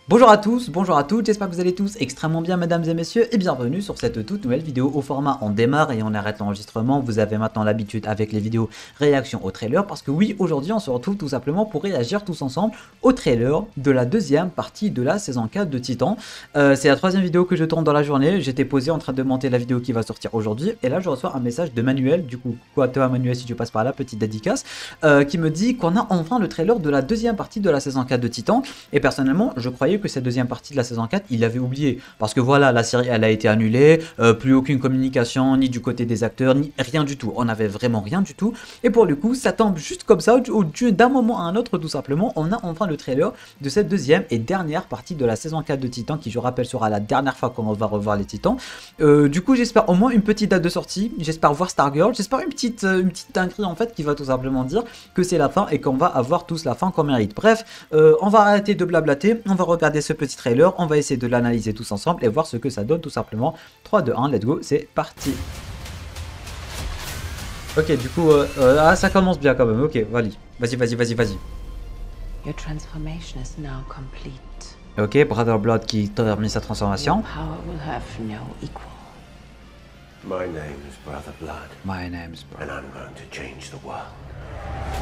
Bonjour à tous, bonjour à toutes, j'espère que vous allez tous extrêmement bien mesdames et messieurs et bienvenue sur cette toute nouvelle vidéo au format on démarre et on arrête l'enregistrement. Vous avez maintenant l'habitude avec les vidéos réaction au trailer parce que oui, aujourd'hui on se retrouve tout simplement pour réagir tous ensemble au trailer de la deuxième partie de la saison 4 de Titan. C'est la troisième vidéo que je tourne dans la journée, j'étais posé en train de monter la vidéo qui va sortir aujourd'hui et là je reçois un message de Manuel, du coup quoi toi Manuel si tu passes par là, petite dédicace, qui me dit qu'on a enfin le trailer de la deuxième partie de la saison 4 de Titan et personnellement je croyais que cette deuxième partie de la saison 4, il l'avait oublié. Parce que voilà, la série, elle a été annulée, plus aucune communication, ni du côté des acteurs, ni rien du tout. On n'avait vraiment rien du tout. Et pour le coup, ça tombe juste comme ça, d'un moment à un autre, tout simplement. On a enfin le trailer de cette deuxième et dernière partie de la saison 4 de Titan, qui, je rappelle, sera la dernière fois qu'on va revoir les Titans. Du coup, j'espère au moins une petite date de sortie. J'espère voir Stargirl. J'espère une petite dinguerie, en fait, qui va tout simplement dire que c'est la fin et qu'on va avoir tous la fin qu'on mérite. Bref, on va arrêter de blablater. On va regarder ce petit trailer, on va essayer de l'analyser tous ensemble et voir ce que ça donne tout simplement. 3, 2, 1, let's go, c'est parti. Ok, du coup, ça commence bien quand même, ok, vas-y. Your transformation is now complete. Ok, Brother Blood qui termine sa transformation. Your power will have no equal. My name is Brother Blood. My name is Brother. And I'm going to change the world.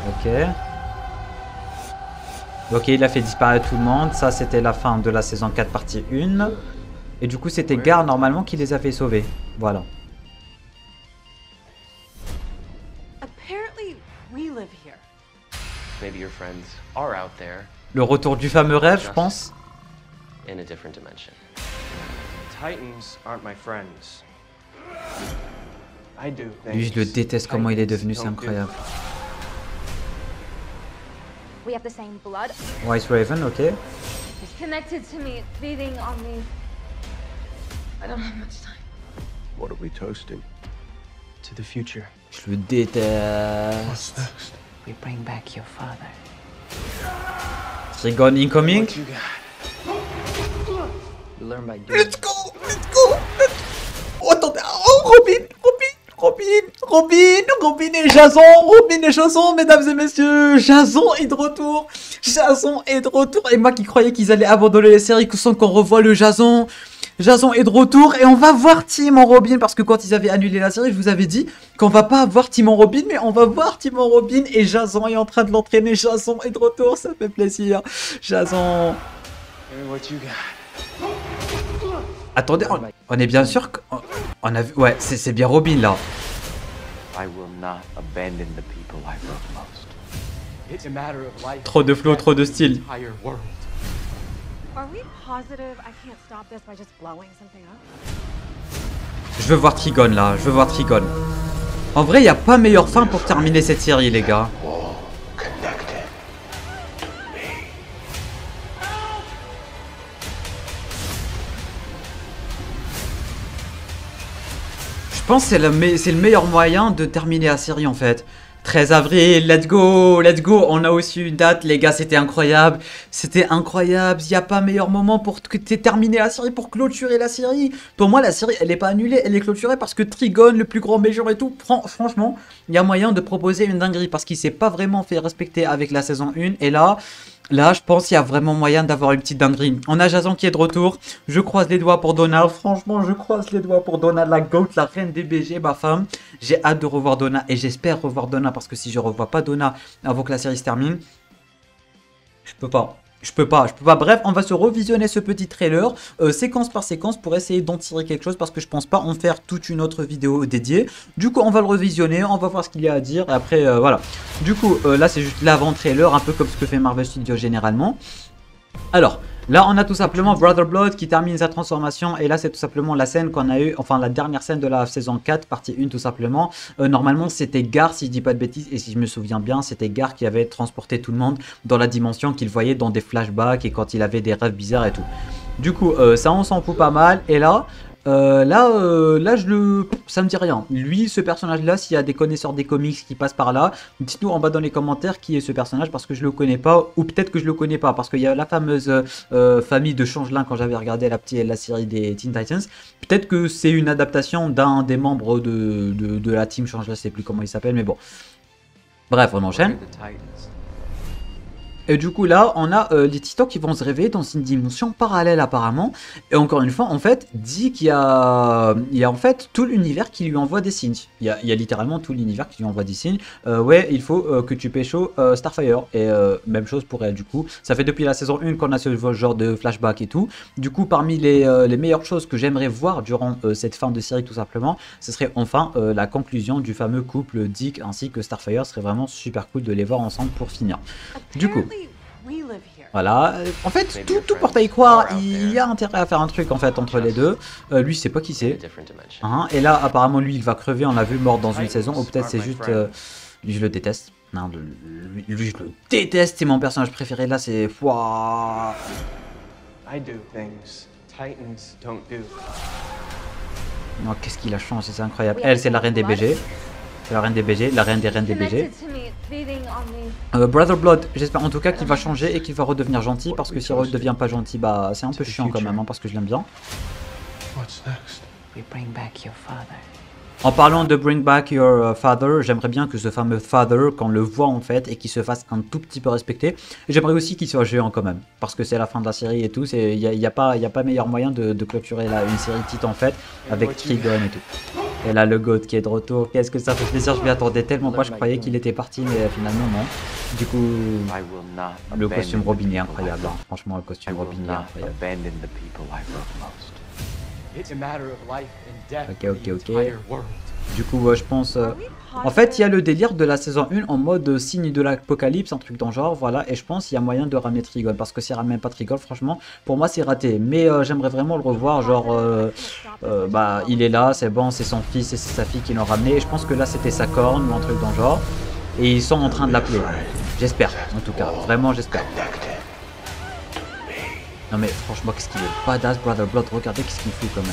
Ok. Ok, il a fait disparaître tout le monde. Ça, c'était la fin de la saison 4, partie 1. Et du coup, c'était Gar, normalement, qui les a fait sauver. Voilà. Apparently, we live here. Maybe your friends are out there Le retour du fameux rêve, je pense. in a different dimension. Titans aren't my friends. I do Lui, je le déteste comment il est devenu, c'est incroyable. We have the same blood. White Raven, ok. It's connected to me. It's feeding on me. I don't have much time. What are we toasting? To the future. Je le déteste. We bring back your father. Trigon incoming. What you got? You learn by doing. Let's go. Oh, attendez. Oh, Robin et Jason, mesdames et messieurs. Jason est de retour. Et moi qui croyais qu'ils allaient abandonner les séries, sans qu'on revoit le Jason. Jason est de retour et on va voir Timon Robin parce que quand ils avaient annulé la série, je vous avais dit qu'on va pas voir Timon Robin, mais on va voir Timon Robin et Jason est en train de l'entraîner. Jason est de retour, ça fait plaisir. Jason. What you got? Attendez, on est bien sûr qu'on a vu. Ouais, c'est bien Robin là. I will not abandon the people I love most. It's a matter of life. Trop de flow, trop de style. Entire world. Are we positive I can't stop this by just blowing something up? Je veux voir Trigon là, En vrai, il n'y a pas meilleure fin pour terminer cette série, les gars. All connected. Je pense que c'est le meilleur moyen de terminer la série en fait. 13 avril, let's go, on a aussi une date, les gars, c'était incroyable, il n'y a pas meilleur moment pour que tu aies terminé la série, pour clôturer la série. Pour moi, la série, elle n'est pas annulée, elle est clôturée parce que Trigon, le plus grand méchant et tout, franchement, il y a moyen de proposer une dinguerie parce qu'il s'est pas vraiment fait respecter avec la saison 1 et là, je pense qu'il y a vraiment moyen d'avoir une petite dinguerie. On a Jason qui est de retour. Je croise les doigts pour Donna. Franchement, je croise les doigts pour Donna, la GOAT, la reine des BG, ma femme. J'ai hâte de revoir Donna et j'espère revoir Donna parce que si je revois pas Donna avant que la série se termine, je peux pas. Bref, on va se revisionner ce petit trailer séquence par séquence pour essayer d'en tirer quelque chose parce que je pense pas en faire toute une autre vidéo dédiée. Du coup, on va le revisionner, on va voir ce qu'il y a à dire et après, voilà. Du coup, là, c'est juste l'avant-trailer, un peu comme ce que fait Marvel Studios généralement. Alors, là, on a tout simplement Brother Blood qui termine sa transformation. Et là, c'est tout simplement la scène qu'on a eue, enfin la dernière scène de la saison 4, partie 1 tout simplement. Normalement, c'était Gar, si je dis pas de bêtises, et si je me souviens bien, c'était Gar qui avait transporté tout le monde dans la dimension qu'il voyait dans des flashbacks et quand il avait des rêves bizarres et tout. Du coup, ça, on s'en fout pas mal. Et là... ça me dit rien. Lui, ce personnage-là, s'il y a des connaisseurs des comics qui passent par là, dites-nous en bas dans les commentaires qui est ce personnage parce que je le connais pas ou peut-être que je le connais pas parce qu'il y a la fameuse famille de Changelin quand j'avais regardé la série des Teen Titans. Peut-être que c'est une adaptation d'un des membres de la team Changelin, je sais plus comment il s'appelle, mais bon. Bref, on enchaîne. Et du coup là, on a les titans qui vont se réveiller dans une dimension parallèle apparemment. Et encore une fois, en fait, dit qu'il y a en fait tout l'univers qui lui envoie des signes. Il y a littéralement tout l'univers qui lui envoie des signes. Ouais, il faut que tu pécho Starfire. Et même chose pour elle du coup. Ça fait depuis la saison 1 qu'on a ce genre de flashback et tout. Du coup, parmi les meilleures choses que j'aimerais voir durant cette fin de série tout simplement, ce serait enfin la conclusion du fameux couple Dick ainsi que Starfire. Ce serait vraiment super cool de les voir ensemble pour finir. Du coup, voilà, en fait tout porte à y croire, il y a intérêt à faire un truc en fait entre les deux. Lui c'est pas qui c'est. Et là apparemment lui il va crever, on l'a vu mort dans une saison, ou peut-être c'est juste... lui je le déteste. Non, lui je le déteste, c'est mon personnage préféré là, c'est... Wouah. I do things Titans don't do. Non, qu'est-ce qu'il a changé, c'est incroyable. Elle c'est la reine des BG. C'est la reine des BG, la reine des reines des BG. Brother Blood, j'espère en tout cas qu'il va changer et qu'il va redevenir gentil, parce que s'il redevient pas gentil, bah c'est un peu chiant quand même, hein, parce que je l'aime bien. We bring back your father. En parlant de Bring Back Your Father, j'aimerais bien que ce fameux Father, qu'on le voit en fait, et qu'il se fasse un tout petit peu respecter. Et j'aimerais aussi qu'il soit géant quand même, parce que c'est la fin de la série et tout, il n'y a pas meilleur moyen de clôturer une série titre en fait, avec Trigon et tout. Et là le GOAT qui est de retour, qu'est-ce que ça fait plaisir, je m'y attendais tellement pas, je croyais qu'il était parti, mais finalement non. Du coup, le costume Robin est incroyable, hein. Franchement le costume Robin est incroyable. Ok. Du coup, je pense... En fait, il y a le délire de la saison 1 en mode signe de l'apocalypse, un truc dans le genre, voilà. Et je pense qu'il y a moyen de ramener Trigon, parce que s'il ramène pas Trigon, franchement, pour moi, c'est raté. Mais j'aimerais vraiment le revoir, genre... bah, il est là, c'est bon, c'est son fils et c'est sa fille qui l'ont ramené. Et je pense que là, c'était sa corne ou un truc dans le genre. Et ils sont en train de l'appeler. J'espère, en tout cas. Vraiment, j'espère. Non mais franchement, qu'est-ce qu'il est badass, Brother Blood. Regardez qu'est-ce qu'il fout quand même.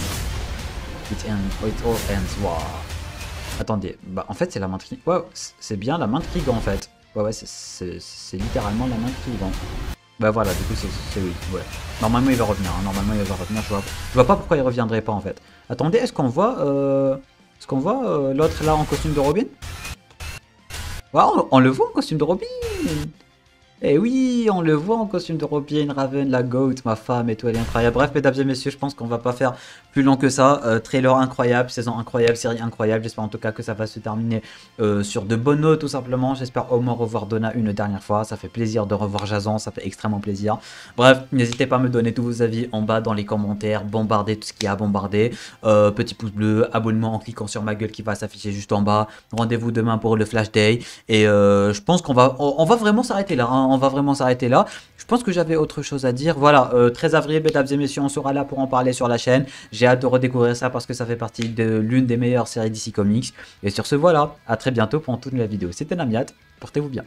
It all ends. Wow. Attendez, bah en fait c'est la main Trigon. Ouais, c'est bien la main Trigon en fait. Ouais, c'est littéralement la main Trigon. Bah voilà, du coup c'est oui. Ouais. Normalement il va revenir. Hein. Normalement il va revenir. Je vois pas pourquoi il reviendrait pas en fait. Attendez, est-ce qu'on voit l'autre là en costume de Robin? Ouais, on le voit en costume de Robin. Et oui, on le voit en costume de Robin, Raven, la GOAT, ma femme et tout, elle est incroyable. Bref, mesdames et messieurs, je pense qu'on va pas faire plus long que ça. Trailer incroyable, saison incroyable, série incroyable. J'espère en tout cas que ça va se terminer sur de bonnes notes tout simplement. J'espère au moins revoir Donna une dernière fois. Ça fait plaisir de revoir Jason, ça fait extrêmement plaisir. Bref, n'hésitez pas à me donner tous vos avis en bas dans les commentaires. Bombardez tout ce qu'il y a à bombarder. Petit pouce bleu, abonnement en cliquant sur ma gueule qui va s'afficher juste en bas. Rendez-vous demain pour le Flash Day. Et je pense qu'on va, on va vraiment s'arrêter là. Hein. On va vraiment s'arrêter là. Je pense que j'avais autre chose à dire. Voilà, 13 avril, mesdames et messieurs, on sera là pour en parler sur la chaîne. J'ai hâte de redécouvrir ça parce que ça fait partie de l'une des meilleures séries DC Comics. Et sur ce, voilà, à très bientôt pour une toute nouvelle vidéo. C'était Namiat, portez-vous bien.